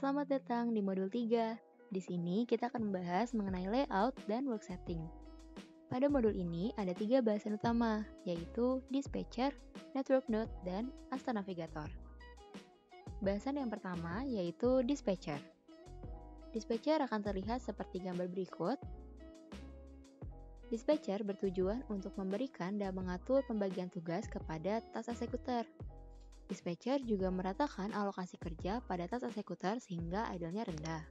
Selamat datang di modul 3. Di sini kita akan membahas mengenai layout dan work setting. Pada modul ini ada 3 bahasan utama, yaitu dispatcher, network node, dan Asta Navigator. Bahasan yang pertama yaitu dispatcher. Dispatcher akan terlihat seperti gambar berikut. Dispatcher bertujuan untuk memberikan dan mengatur pembagian tugas kepada task eksekutor. Dispatcher juga meratakan alokasi kerja pada task eksekutor sehingga idle-nya rendah.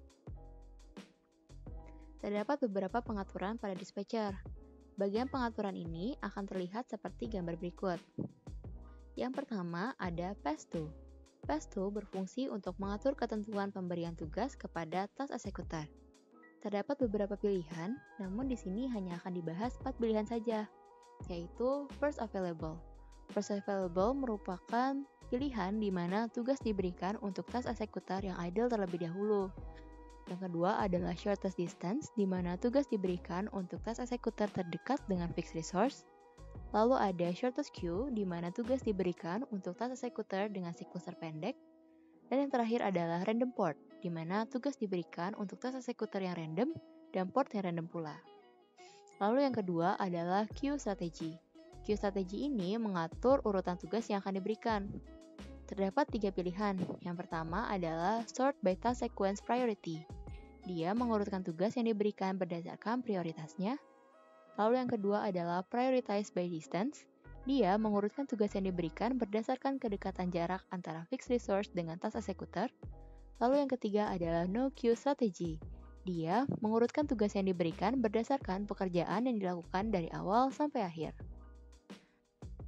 Terdapat beberapa pengaturan pada dispatcher. Bagian pengaturan ini akan terlihat seperti gambar berikut. Yang pertama ada pass-to. Pass-to berfungsi untuk mengatur ketentuan pemberian tugas kepada task eksekutor. Terdapat beberapa pilihan, namun di sini hanya akan dibahas 4 pilihan saja, yaitu first available. First available merupakan pilihan di mana tugas diberikan untuk task eksekutor yang idle terlebih dahulu. Yang kedua adalah shortest distance, di mana tugas diberikan untuk task eksekutor terdekat dengan fixed resource. Lalu ada shortest queue, di mana tugas diberikan untuk task eksekutor dengan siklus terpendek. Dan yang terakhir adalah random port, di mana tugas diberikan untuk task eksekutor yang random dan port yang random pula. Lalu yang kedua adalah queue strategy. Queue strategy ini mengatur urutan tugas yang akan diberikan. Terdapat 3 pilihan. Yang pertama adalah sort by task sequence priority. Dia mengurutkan tugas yang diberikan berdasarkan prioritasnya. Lalu yang kedua adalah prioritize by distance. Dia mengurutkan tugas yang diberikan berdasarkan kedekatan jarak antara fixed resource dengan task eksekutor. Lalu yang ketiga adalah no queue strategy. Dia mengurutkan tugas yang diberikan berdasarkan pekerjaan yang dilakukan dari awal sampai akhir.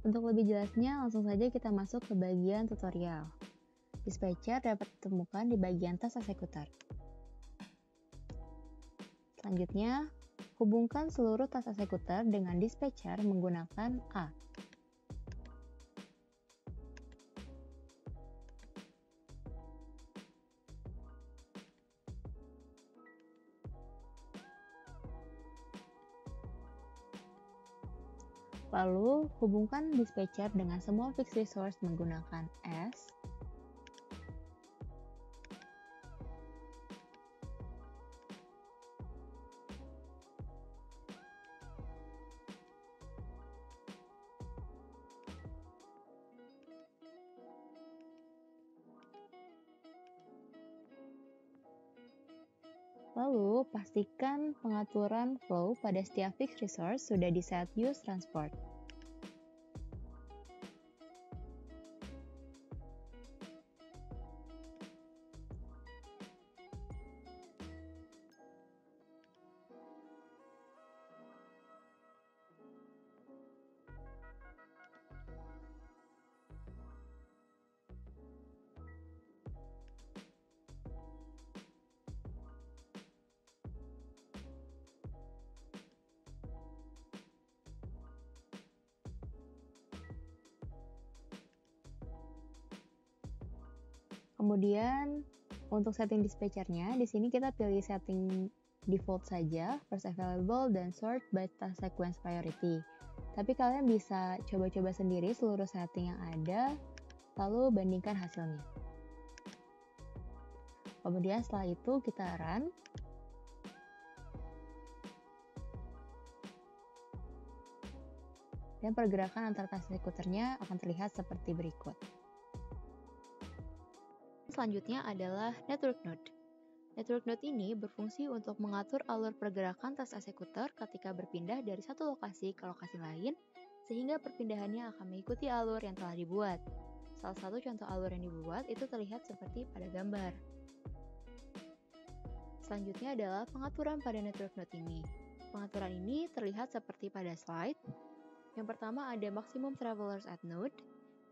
Untuk lebih jelasnya, langsung saja kita masuk ke bagian tutorial. Dispatcher dapat ditemukan di bagian task eksekutor. Selanjutnya, hubungkan seluruh task eksekutor dengan dispatcher menggunakan A. Lalu, hubungkan dispatcher dengan semua fixed resource menggunakan S. Lalu, pastikan pengaturan flow pada setiap fixed resource sudah di-set use transport. Kemudian untuk setting dispatchernya, di sini kita pilih setting default saja, first available dan sort by task sequence priority. Tapi kalian bisa coba-coba sendiri seluruh setting yang ada, lalu bandingkan hasilnya. Kemudian setelah itu kita run. Dan pergerakan antar task eksekutornya akan terlihat seperti berikut. Selanjutnya adalah network node. Network node ini berfungsi untuk mengatur alur pergerakan task eksekutor ketika berpindah dari satu lokasi ke lokasi lain, sehingga perpindahannya akan mengikuti alur yang telah dibuat. Salah satu contoh alur yang dibuat itu terlihat seperti pada gambar. Selanjutnya adalah pengaturan pada network node ini. Pengaturan ini terlihat seperti pada slide. Yang pertama ada maximum travelers at node.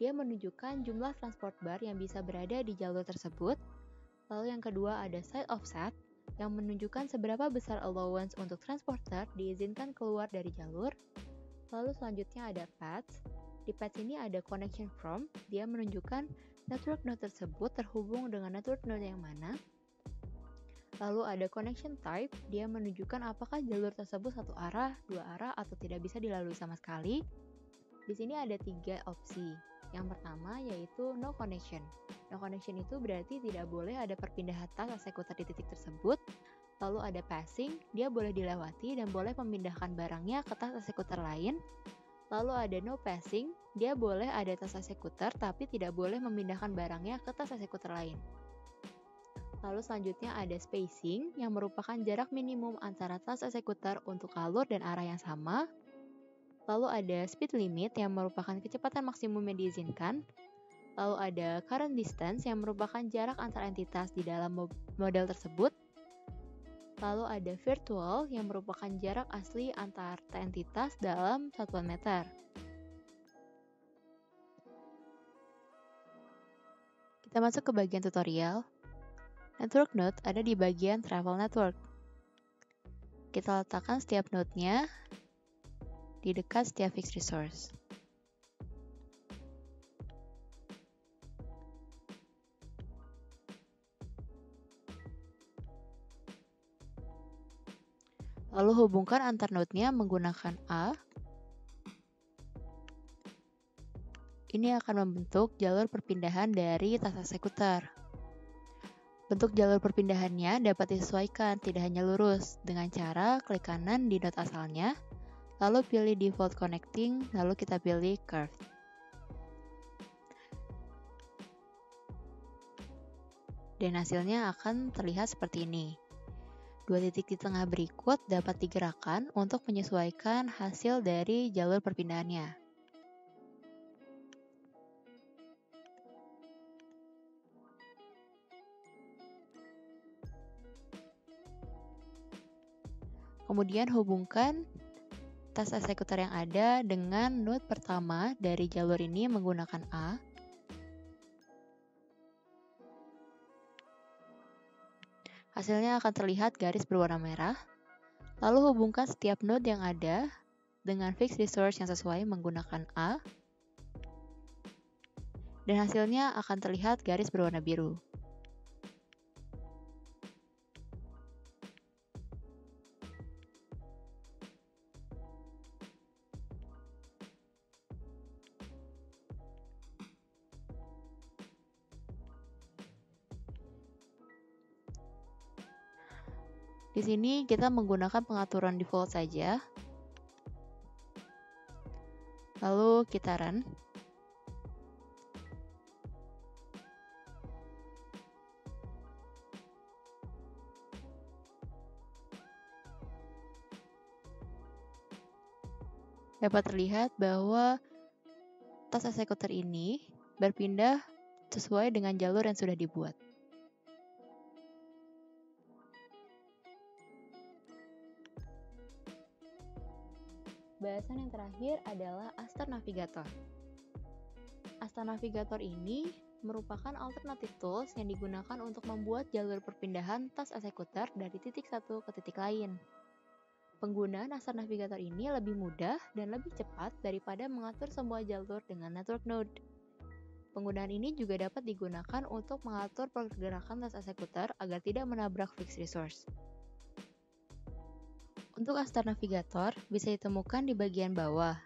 Dia menunjukkan jumlah transport bar yang bisa berada di jalur tersebut. Lalu yang kedua ada side offset, yang menunjukkan seberapa besar allowance untuk transporter diizinkan keluar dari jalur. Lalu selanjutnya ada paths. Di paths ini ada connection from, dia menunjukkan network node tersebut terhubung dengan network node yang mana. Lalu ada connection type, dia menunjukkan apakah jalur tersebut satu arah, dua arah, atau tidak bisa dilalui sama sekali. Di sini ada 3 opsi. Yang pertama yaitu no connection. No connection itu berarti tidak boleh ada perpindahan tas eksekutor di titik tersebut. Lalu ada passing, dia boleh dilewati dan boleh memindahkan barangnya ke tas eksekutor lain. Lalu ada no passing, dia boleh ada tas eksekutor tapi tidak boleh memindahkan barangnya ke tas eksekutor lain. Lalu selanjutnya ada spacing yang merupakan jarak minimum antara tas eksekutor untuk alur dan arah yang sama. Lalu ada speed limit yang merupakan kecepatan maksimum yang diizinkan. Lalu ada current distance yang merupakan jarak antar entitas di dalam model tersebut. Lalu ada virtual yang merupakan jarak asli antar entitas dalam satuan meter. Kita masuk ke bagian tutorial. Network node ada di bagian travel network. Kita letakkan setiap node-nya di dekat setiap fixed resource. Lalu hubungkan antar node-nya menggunakan A. Ini akan membentuk jalur perpindahan dari tas eksekutor. Bentuk jalur perpindahannya dapat disesuaikan, tidak hanya lurus, dengan cara klik kanan di node asalnya, lalu pilih default connecting, lalu kita pilih curved. Dan hasilnya akan terlihat seperti ini. Dua titik di tengah berikut dapat digerakkan untuk menyesuaikan hasil dari jalur perpindahannya. Kemudian hubungkan tas eksekutor yang ada dengan node pertama dari jalur ini menggunakan A. Hasilnya akan terlihat garis berwarna merah. Lalu hubungkan setiap node yang ada dengan fixed resource yang sesuai menggunakan A. Dan hasilnya akan terlihat garis berwarna biru. Di sini kita menggunakan pengaturan default saja. Lalu kita run. Dapat terlihat bahwa tas eksekutor ini berpindah sesuai dengan jalur yang sudah dibuat. Bahasan yang terakhir adalah Astar Navigator. Astar Navigator ini merupakan alternatif tools yang digunakan untuk membuat jalur perpindahan tas eksekutor dari titik satu ke titik lain. Penggunaan Astar Navigator ini lebih mudah dan lebih cepat daripada mengatur semua jalur dengan network node. Penggunaan ini juga dapat digunakan untuk mengatur pergerakan tas eksekutor agar tidak menabrak fixed resource. Untuk Astar Navigator bisa ditemukan di bagian bawah.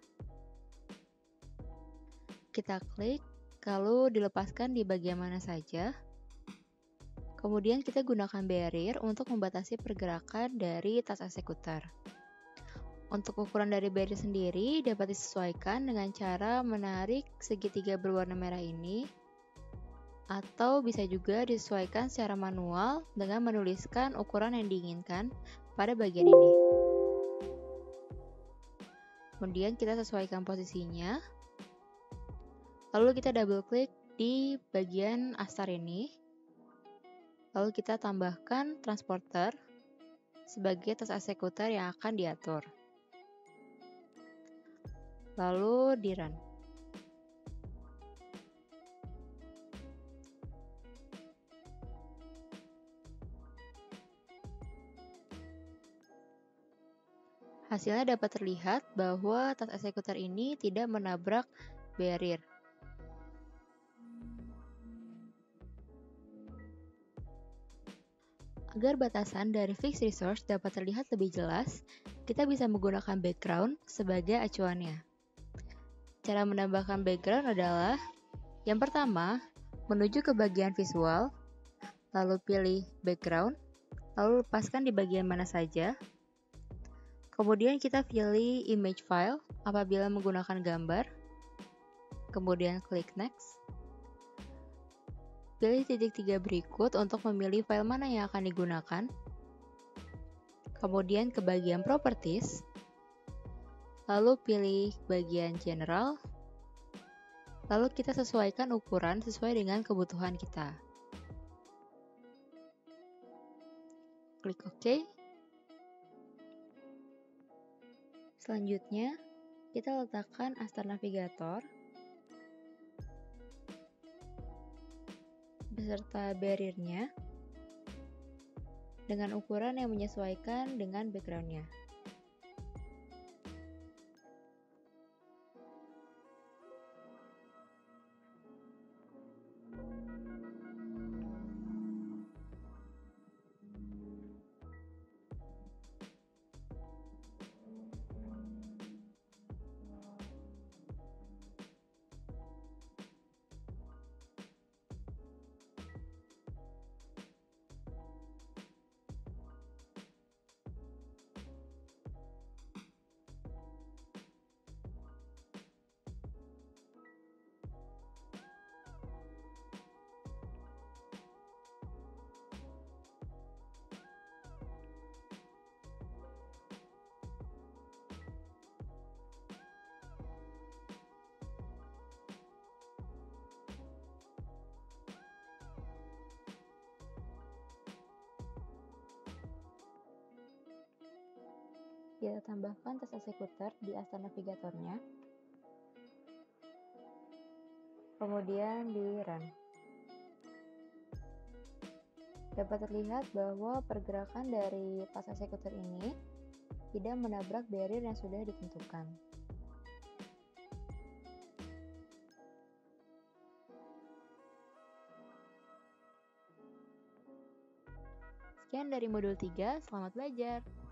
Kita klik, lalu dilepaskan di bagian mana saja. Kemudian kita gunakan barrier untuk membatasi pergerakan dari tas eksekutor. Untuk ukuran dari barrier sendiri dapat disesuaikan dengan cara menarik segitiga berwarna merah ini, atau bisa juga disesuaikan secara manual dengan menuliskan ukuran yang diinginkan pada bagian ini. Kemudian kita sesuaikan posisinya. Lalu kita double klik di bagian Astar ini. Lalu kita tambahkan transporter sebagai tas eksekutor yang akan diatur. Lalu di run. Hasilnya dapat terlihat bahwa tas eksekutor ini tidak menabrak barrier. Agar batasan dari fixed resource dapat terlihat lebih jelas, kita bisa menggunakan background sebagai acuannya. Cara menambahkan background adalah Yang pertama, menuju ke bagian visual, lalu pilih background, lalu lepaskan di bagian mana saja. Kemudian kita pilih image file apabila menggunakan gambar. Kemudian klik next. Pilih titik 3 berikut untuk memilih file mana yang akan digunakan. Kemudian ke bagian properties. Lalu pilih bagian general. Lalu kita sesuaikan ukuran sesuai dengan kebutuhan kita. Klik OK. Selanjutnya, kita letakkan Astar Navigator beserta barrier-nya dengan ukuran yang menyesuaikan dengan background-nya. Kita tambahkan tes eksekutor di Astar Navigatornya, kemudian di run. Dapat terlihat bahwa pergerakan dari tas eksekutor ini tidak menabrak barrier yang sudah ditentukan. Sekian dari modul 3, selamat belajar!